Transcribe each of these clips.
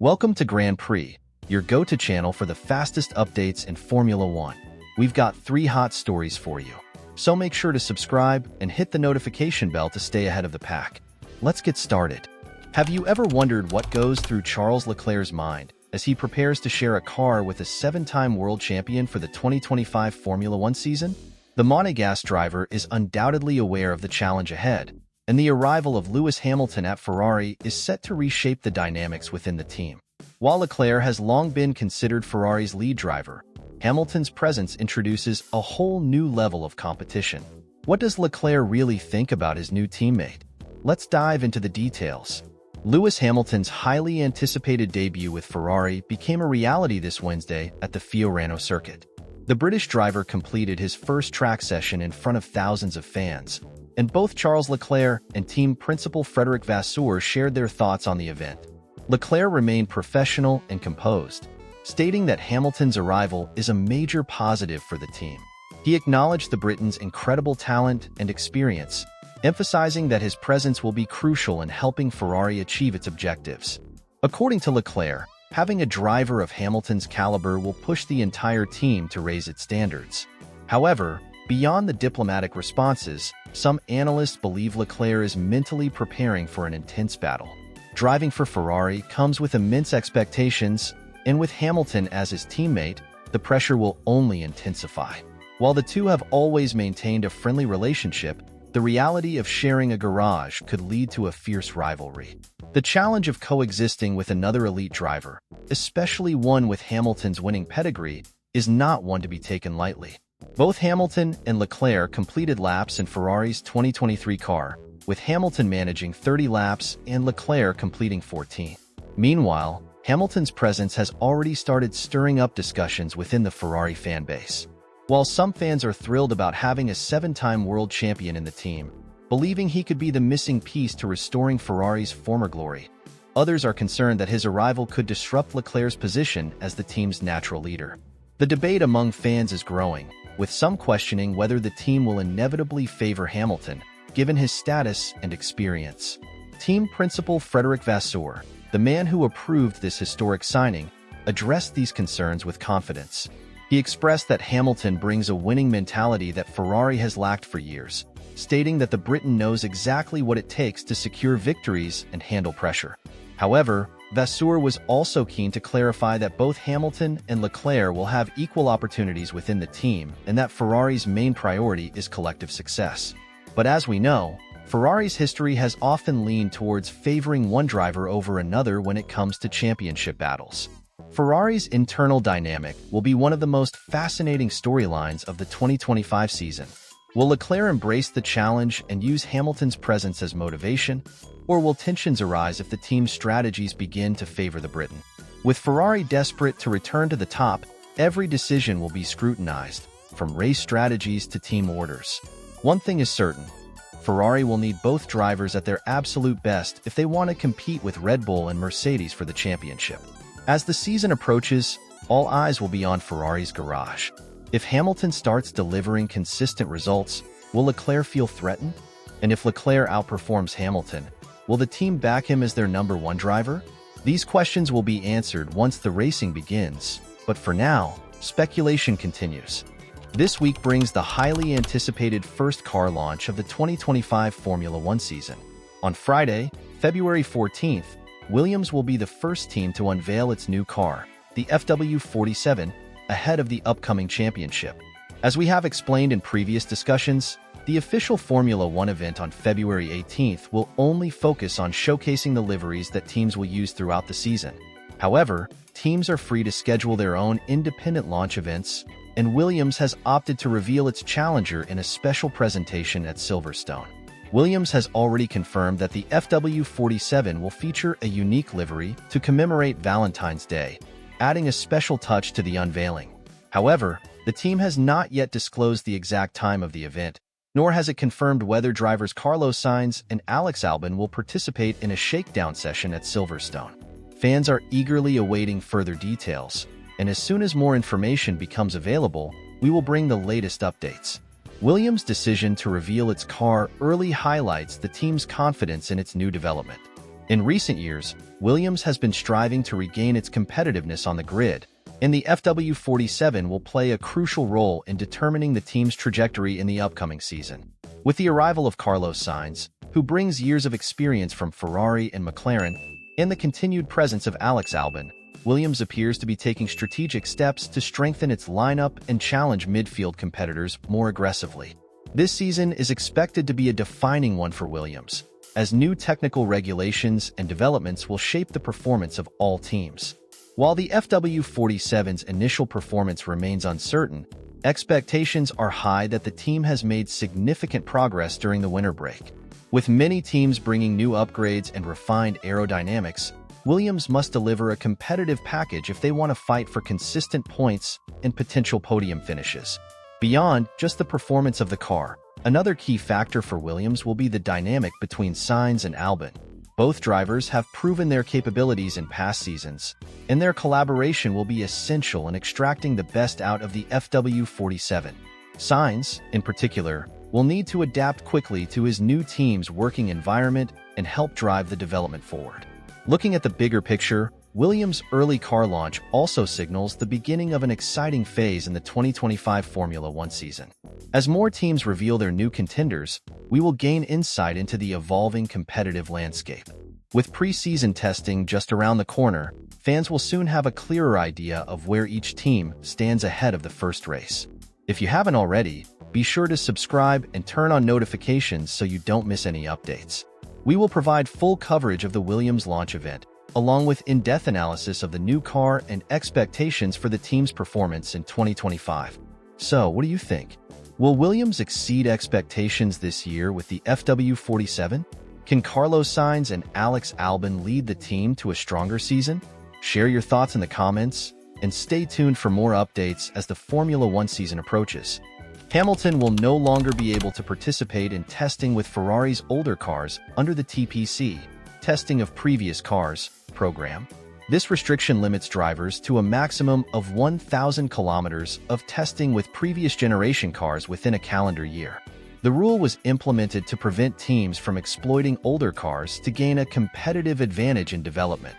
Welcome to Grand Prix, your go-to channel for the fastest updates in Formula One. We've got 3 hot stories for you, so make sure to subscribe and hit the notification bell to stay ahead of the pack. Let's get started. Have you ever wondered what goes through Charles Leclerc's mind as he prepares to share a car with a 7-time world champion for the 2025 Formula One season? The Monegasque driver is undoubtedly aware of the challenge ahead, and the arrival of Lewis Hamilton at Ferrari is set to reshape the dynamics within the team. While Leclerc has long been considered Ferrari's lead driver, Hamilton's presence introduces a whole new level of competition. What does Leclerc really think about his new teammate? Let's dive into the details. Lewis Hamilton's highly anticipated debut with Ferrari became a reality this Wednesday at the Fiorano circuit. The British driver completed his first track session in front of thousands of fans, and both Charles Leclerc and team principal Frederic Vasseur shared their thoughts on the event. Leclerc remained professional and composed, stating that Hamilton's arrival is a major positive for the team. He acknowledged the Briton's incredible talent and experience, emphasizing that his presence will be crucial in helping Ferrari achieve its objectives. According to Leclerc, having a driver of Hamilton's caliber will push the entire team to raise its standards. However, beyond the diplomatic responses, some analysts believe Leclerc is mentally preparing for an intense battle. Driving for Ferrari comes with immense expectations, and with Hamilton as his teammate, the pressure will only intensify. While the two have always maintained a friendly relationship, the reality of sharing a garage could lead to a fierce rivalry. The challenge of coexisting with another elite driver, especially one with Hamilton's winning pedigree, is not one to be taken lightly. Both Hamilton and Leclerc completed laps in Ferrari's 2023 car, with Hamilton managing 30 laps and Leclerc completing 14. Meanwhile, Hamilton's presence has already started stirring up discussions within the Ferrari fanbase. While some fans are thrilled about having a 7-time world champion in the team, believing he could be the missing piece to restoring Ferrari's former glory, others are concerned that his arrival could disrupt Leclerc's position as the team's natural leader. The debate among fans is growing, with some questioning whether the team will inevitably favor Hamilton, given his status and experience. Team principal Frederic Vasseur, the man who approved this historic signing, addressed these concerns with confidence. He expressed that Hamilton brings a winning mentality that Ferrari has lacked for years, stating that the Briton knows exactly what it takes to secure victories and handle pressure. However, Vasseur was also keen to clarify that both Hamilton and Leclerc will have equal opportunities within the team and that Ferrari's main priority is collective success. But as we know, Ferrari's history has often leaned towards favoring one driver over another when it comes to championship battles. Ferrari's internal dynamic will be one of the most fascinating storylines of the 2025 season. Will Leclerc embrace the challenge and use Hamilton's presence as motivation, or will tensions arise if the team's strategies begin to favor the Briton? With Ferrari desperate to return to the top, every decision will be scrutinized, from race strategies to team orders. One thing is certain: Ferrari will need both drivers at their absolute best if they want to compete with Red Bull and Mercedes for the championship. As the season approaches, all eyes will be on Ferrari's garage. If Hamilton starts delivering consistent results, will Leclerc feel threatened? And if Leclerc outperforms Hamilton, will the team back him as their number 1 driver? These questions will be answered once the racing begins, but for now, speculation continues. This week brings the highly anticipated first car launch of the 2025 Formula One season. On Friday, February 14th, Williams will be the first team to unveil its new car, the FW47, ahead of the upcoming championship. As we have explained in previous discussions, the official Formula One event on February 18th will only focus on showcasing the liveries that teams will use throughout the season. However, teams are free to schedule their own independent launch events, and Williams has opted to reveal its challenger in a special presentation at Silverstone. Williams has already confirmed that the FW47 will feature a unique livery to commemorate Valentine's Day, adding a special touch to the unveiling. However, the team has not yet disclosed the exact time of the event, nor has it confirmed whether drivers Carlos Sainz and Alex Albon will participate in a shakedown session at Silverstone. Fans are eagerly awaiting further details, and as soon as more information becomes available, we will bring the latest updates. Williams' decision to reveal its car early highlights the team's confidence in its new development. In recent years, Williams has been striving to regain its competitiveness on the grid, and the FW47 will play a crucial role in determining the team's trajectory in the upcoming season. With the arrival of Carlos Sainz, who brings years of experience from Ferrari and McLaren, and the continued presence of Alex Albon, Williams appears to be taking strategic steps to strengthen its lineup and challenge midfield competitors more aggressively. This season is expected to be a defining one for Williams, as new technical regulations and developments will shape the performance of all teams. While the FW47's initial performance remains uncertain, expectations are high that the team has made significant progress during the winter break. With many teams bringing new upgrades and refined aerodynamics, Williams must deliver a competitive package if they want to fight for consistent points and potential podium finishes. Beyond just the performance of the car, another key factor for Williams will be the dynamic between Sainz and Albon. Both drivers have proven their capabilities in past seasons, and their collaboration will be essential in extracting the best out of the FW47. Sainz, in particular, will need to adapt quickly to his new team's working environment and help drive the development forward. Looking at the bigger picture, Williams' early car launch also signals the beginning of an exciting phase in the 2025 Formula One season. As more teams reveal their new contenders, we will gain insight into the evolving competitive landscape. With pre-season testing just around the corner, fans will soon have a clearer idea of where each team stands ahead of the first race. If you haven't already, be sure to subscribe and turn on notifications so you don't miss any updates. We will provide full coverage of the Williams launch event, along with in-depth analysis of the new car and expectations for the team's performance in 2025. So, what do you think? Will Williams exceed expectations this year with the FW47? Can Carlos Sainz and Alex Albon lead the team to a stronger season? Share your thoughts in the comments, and stay tuned for more updates as the Formula One season approaches. Hamilton will no longer be able to participate in testing with Ferrari's older cars under the TPC, Testing of Previous Cars, program. This restriction limits drivers to a maximum of 1,000 kilometers of testing with previous generation cars within a calendar year. The rule was implemented to prevent teams from exploiting older cars to gain a competitive advantage in development.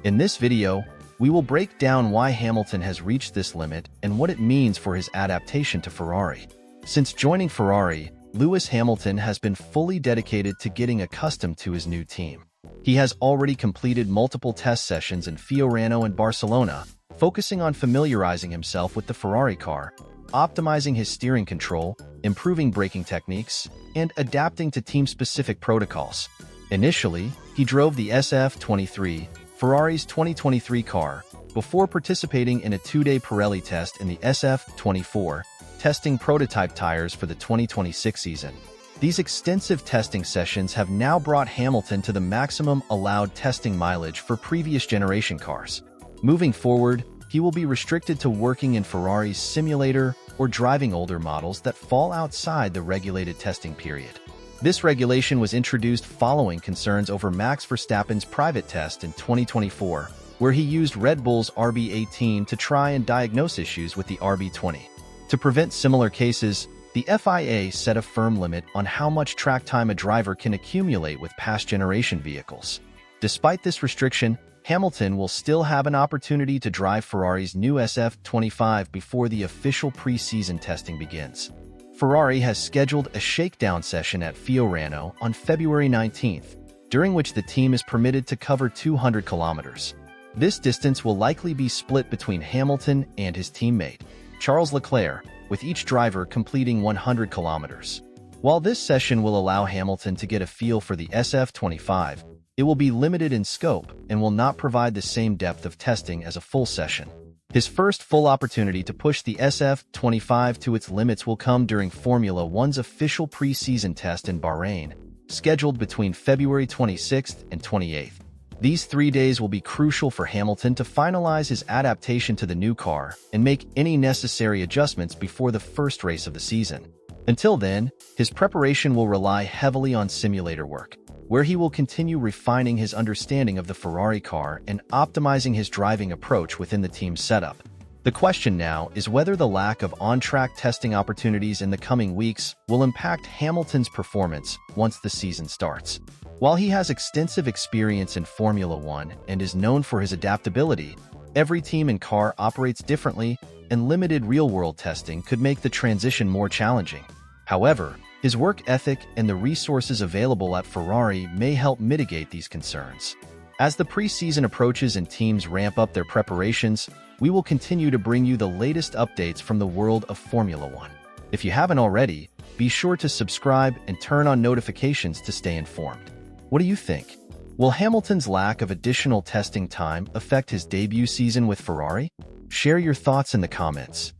In this video, we will break down why Hamilton has reached this limit and what it means for his adaptation to Ferrari. Since joining Ferrari, Lewis Hamilton has been fully dedicated to getting accustomed to his new team. He has already completed multiple test sessions in Fiorano and Barcelona, focusing on familiarizing himself with the Ferrari car, optimizing his steering control, improving braking techniques, and adapting to team-specific protocols. Initially, he drove the SF23, Ferrari's 2023 car, before participating in a two-day Pirelli test in the SF24, testing prototype tires for the 2026 season. These extensive testing sessions have now brought Hamilton to the maximum allowed testing mileage for previous generation cars. Moving forward, he will be restricted to working in Ferrari's simulator or driving older models that fall outside the regulated testing period. This regulation was introduced following concerns over Max Verstappen's private test in 2024, where he used Red Bull's RB18 to try and diagnose issues with the RB20. To prevent similar cases, the FIA set a firm limit on how much track time a driver can accumulate with past generation vehicles. Despite this restriction, Hamilton will still have an opportunity to drive Ferrari's new SF25 before the official pre-season testing begins. Ferrari has scheduled a shakedown session at Fiorano on February 19th, during which the team is permitted to cover 200 kilometers. This distance will likely be split between Hamilton and his teammate, Charles Leclerc, with each driver completing 100 kilometers. While this session will allow Hamilton to get a feel for the SF25, it will be limited in scope and will not provide the same depth of testing as a full session. His first full opportunity to push the SF25 to its limits will come during Formula One's official pre-season test in Bahrain, scheduled between February 26th and 28th. These 3 days will be crucial for Hamilton to finalize his adaptation to the new car and make any necessary adjustments before the first race of the season. Until then, his preparation will rely heavily on simulator work, where he will continue refining his understanding of the Ferrari car and optimizing his driving approach within the team's setup. The question now is whether the lack of on-track testing opportunities in the coming weeks will impact Hamilton's performance once the season starts. While he has extensive experience in Formula One and is known for his adaptability, every team and car operates differently, and limited real-world testing could make the transition more challenging. However, his work ethic and the resources available at Ferrari may help mitigate these concerns. As the preseason approaches and teams ramp up their preparations, we will continue to bring you the latest updates from the world of Formula One. If you haven't already, be sure to subscribe and turn on notifications to stay informed. What do you think? Will Hamilton's lack of additional testing time affect his debut season with Ferrari? Share your thoughts in the comments.